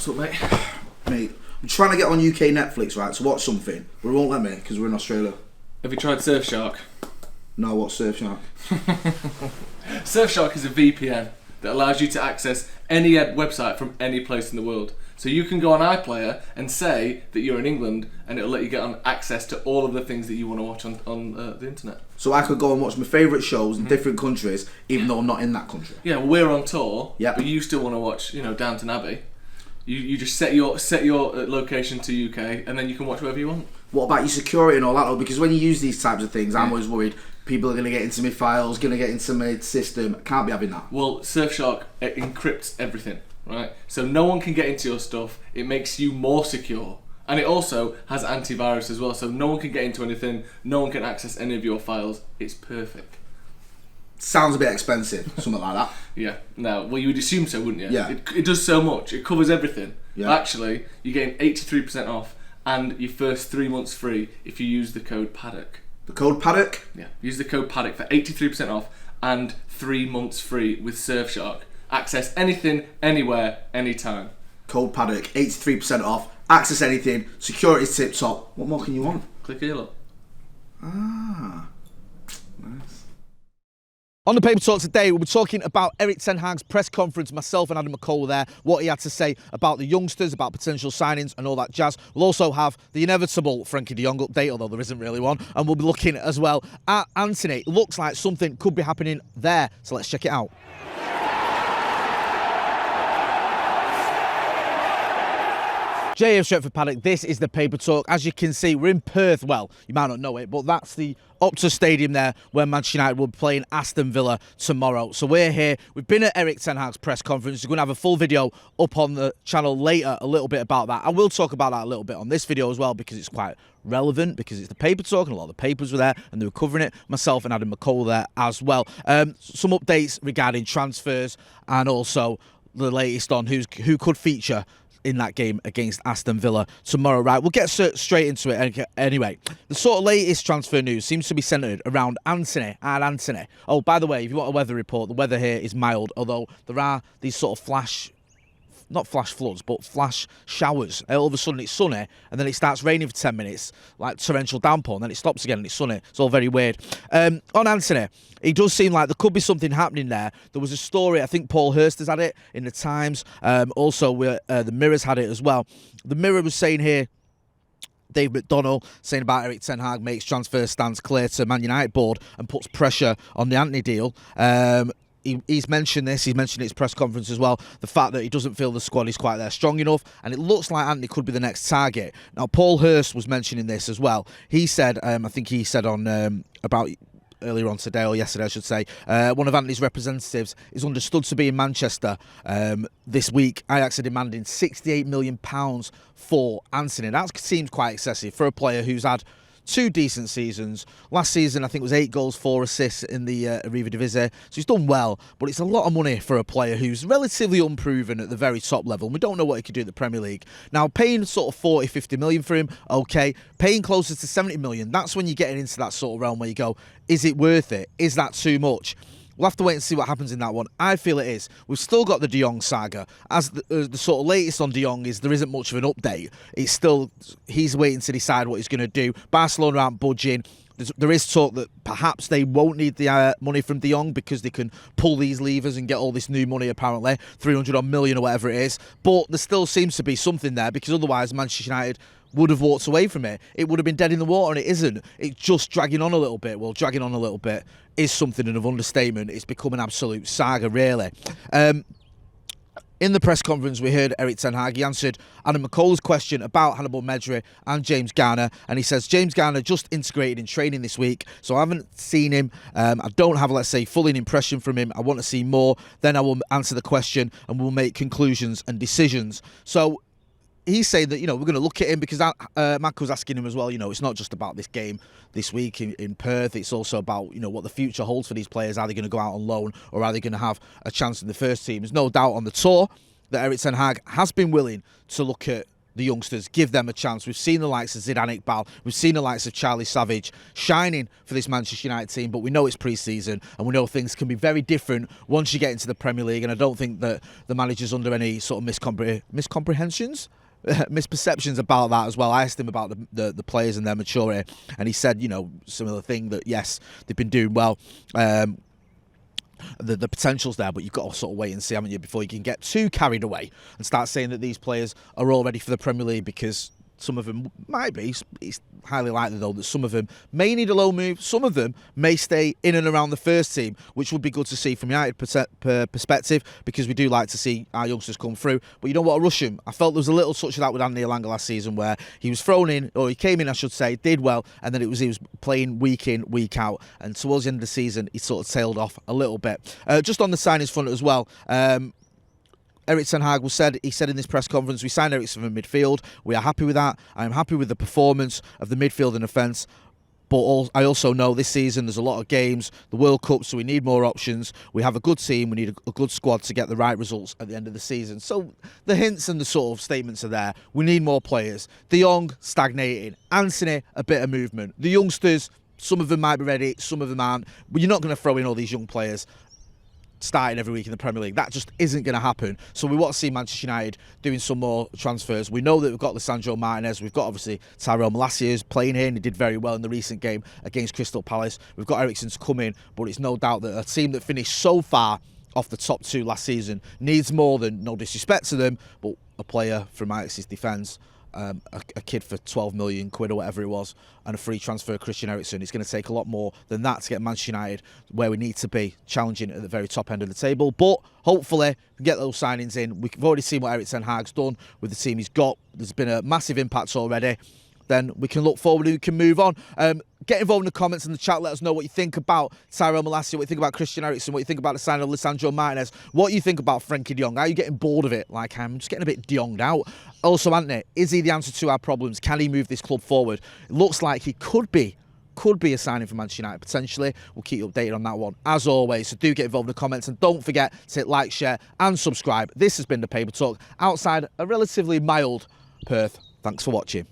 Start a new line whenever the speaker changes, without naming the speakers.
What's up, mate?
Mate, I'm trying to get on UK Netflix, right, to watch something, but it won't let me because we're in Australia.
Have you tried Surfshark?
No, what's Surfshark?
Surfshark is a VPN that allows you to access any website from any place in the world. So you can go on iPlayer and say that you're in England, and it'll let you get on access to all of the things that you want to watch on the internet.
So I could go and watch my favourite shows in different countries, even though I'm not in that country.
Yeah, well, we're on tour,
Yep.
but you still want to watch, Downton Abbey. You just set your location to UK, and then you can watch wherever you want.
What about your security and all that, though? Because when you use these types of things, I'm always worried people are going to get into my files, going to get into my system. I can't be having that.
Well, Surfshark encrypts everything, right? So no one can get into your stuff. It makes you more secure. And it also has antivirus as well, so no one can get into anything, no one can access any of your files. It's perfect.
Sounds a bit expensive, something like that.
Yeah, no, well, you would assume so, wouldn't you?
Yeah.
It does so much, it covers everything.
Yeah.
Actually, you gain 83% off and your first 3 months free if you use the code Paddock.
The code Paddock?
Yeah, use the code Paddock for 83% off and 3 months free with Surfshark. Access anything, anywhere, anytime.
Code Paddock, 83% off, access anything, security tip top. What more can you want?
Click here, look.
Ah, nice.
On the Paper Talk today, we'll be talking about Erik ten Hag's press conference. Myself and Adam McCall were there, what he had to say about the youngsters, about potential signings and all that jazz. We'll also have the inevitable Frankie de Jong update, although there isn't really one. And we'll be looking as well at Antony. It looks like something could be happening there, so let's check it out. JF Stretford Paddock, this is the Paper Talk. As you can see, we're in Perth. Well, you might not know it, but that's the Optus Stadium there where Manchester United will be playing Aston Villa tomorrow. So we're here. We've been at Erik ten Hag's press conference. We're going to have a full video up on the channel later, a little bit about that. I will talk about that a little bit on this video as well because it's quite relevant, because it's the Paper Talk and a lot of the papers were there and they were covering it. Myself and Adam McCall were there as well. Some updates regarding transfers and also the latest on who could feature in that game against Aston Villa tomorrow. Right, we'll get straight into it anyway. The sort of latest transfer news seems to be centred around Antony. Oh, by the way, if you want a weather report, the weather here is mild, although there are these sort of not flash floods, but flash showers. All of a sudden it's sunny, and then it starts raining for 10 minutes, like torrential downpour, and then it stops again and it's sunny. It's all very weird. On Antony, it does seem like there could be something happening there. There was a story, I think Paul Hurst has had it in the Times. Also, the Mirror's had it as well. The Mirror was saying here, Dave McDonnell saying about Erik ten Hag makes transfer stance clear to Man United board and puts pressure on the Antony deal. He's mentioned this, he's mentioned it at his press conference as well, the fact that he doesn't feel the squad is quite there strong enough, and it looks like Antony could be the next target. Now, Paul Hurst was mentioning this as well. He said, I think he said on about earlier on today, or yesterday I should say, one of Antony's representatives is understood to be in Manchester this week. Ajax are demanding £68 million for Antony. That seems quite excessive for a player who's had 2 decent seasons. Last season, I think it was 8 goals, 4 assists in the Arriva Divisa. So he's done well, but it's a lot of money for a player who's relatively unproven at the very top level. We don't know what he could do at the Premier League. Now, paying sort of 40, 50 million for him, okay. Paying closer to 70 million, that's when you're getting into that sort of realm where you go, is it worth it? Is that too much? We'll have to wait and see what happens in that one. I feel it is. We've still got the De Jong saga. As the sort of latest on De Jong is there isn't much of an update. It's still, he's waiting to decide what he's going to do. Barcelona aren't budging. There is talk that perhaps they won't need the money from De Jong because they can pull these levers and get all this new money, apparently, 300 odd million or whatever it is. But there still seems to be something there, because otherwise Manchester United would have walked away from it. It would have been dead in the water, and it isn't. It's just dragging on a little bit. Well, dragging on a little bit is something of understatement. It's become an absolute saga, really. In the press conference, we heard Erik ten Hag. He answered Adam McCall's question about Hannibal Medri and James Garner, and he says James Garner just integrated in training this week, so I haven't seen him. I don't have, let's say, fully an impression from him. I want to see more. Then I will answer the question and we'll make conclusions and decisions. So he's saying that, we're going to look at him, because Mac was asking him as well, it's not just about this game this week in Perth, it's also about, what the future holds for these players. Are they going to go out on loan, or are they going to have a chance in the first team? There's no doubt on the tour that Erik ten Hag has been willing to look at the youngsters, give them a chance. We've seen the likes of Zidane Iqbal, we've seen the likes of Charlie Savage shining for this Manchester United team, but we know it's pre-season and we know things can be very different once you get into the Premier League, and I don't think that the manager's under any sort of miscomprehensions? Misperceptions about that as well. I asked him about the players and their maturity, and he said, similar thing, that yes, they've been doing well. The potential's there, but you've got to sort of wait and see, haven't you, before you can get too carried away and start saying that these players are all ready for the Premier League, because some of them might be. It's highly likely, though, that some of them may need a loan move. Some of them may stay in and around the first team, which would be good to see from United perspective, because we do like to see our youngsters come through. But you don't want to rush them. I felt there was a little touch of that with Anthony Elanga last season, where he was thrown in, or he came in, I should say, did well, and then he was playing week in, week out. And towards the end of the season, he sort of tailed off a little bit. Just on the signings front as well, Erik ten Hag he said in this press conference, we signed Eriksen from midfield. We are happy with that. I am happy with the performance of the midfield and defence. But I also know this season there's a lot of games, the World Cup, so we need more options. We have a good team. We need a good squad to get the right results at the end of the season. So the hints and the sort of statements are there. We need more players. De Jong, stagnating. Antony, a bit of movement. The youngsters, some of them might be ready, some of them aren't. But you're not going to throw in all these young players starting every week in the Premier League. That just isn't going to happen. So we want to see Manchester United doing some more transfers. We know that we've got Lisandro Martinez. We've got, obviously, Tyrell Malacia who's playing here, and he did very well in the recent game against Crystal Palace. We've got Eriksen to come in, but it's no doubt that a team that finished so far off the top two last season needs more than, no disrespect to them, but a player from Ajax's defence. A kid for 12 million quid or whatever it was, and a free transfer, Christian Eriksen. It's going to take a lot more than that to get Manchester United where we need to be, challenging at the very top end of the table. But hopefully we can get those signings in. We've already seen what Erik ten Hag's done with the team he's got. There's been a massive impact already. Then we can look forward and we can move on. Get involved in the comments and the chat. Let us know what you think about Tyrell Malacia, what you think about Christian Eriksen, what you think about the signing of Lisandro Martinez, what you think about Frenkie de Jong. Are you getting bored of it? Like, I'm just getting a bit de Jonged out. Also, Antony, is he the answer to our problems? Can he move this club forward? It looks like he could be a signing for Manchester United, potentially. We'll keep you updated on that one, as always. So do get involved in the comments, and don't forget to hit like, share and subscribe. This has been The Paper Talk outside a relatively mild Perth. Thanks for watching.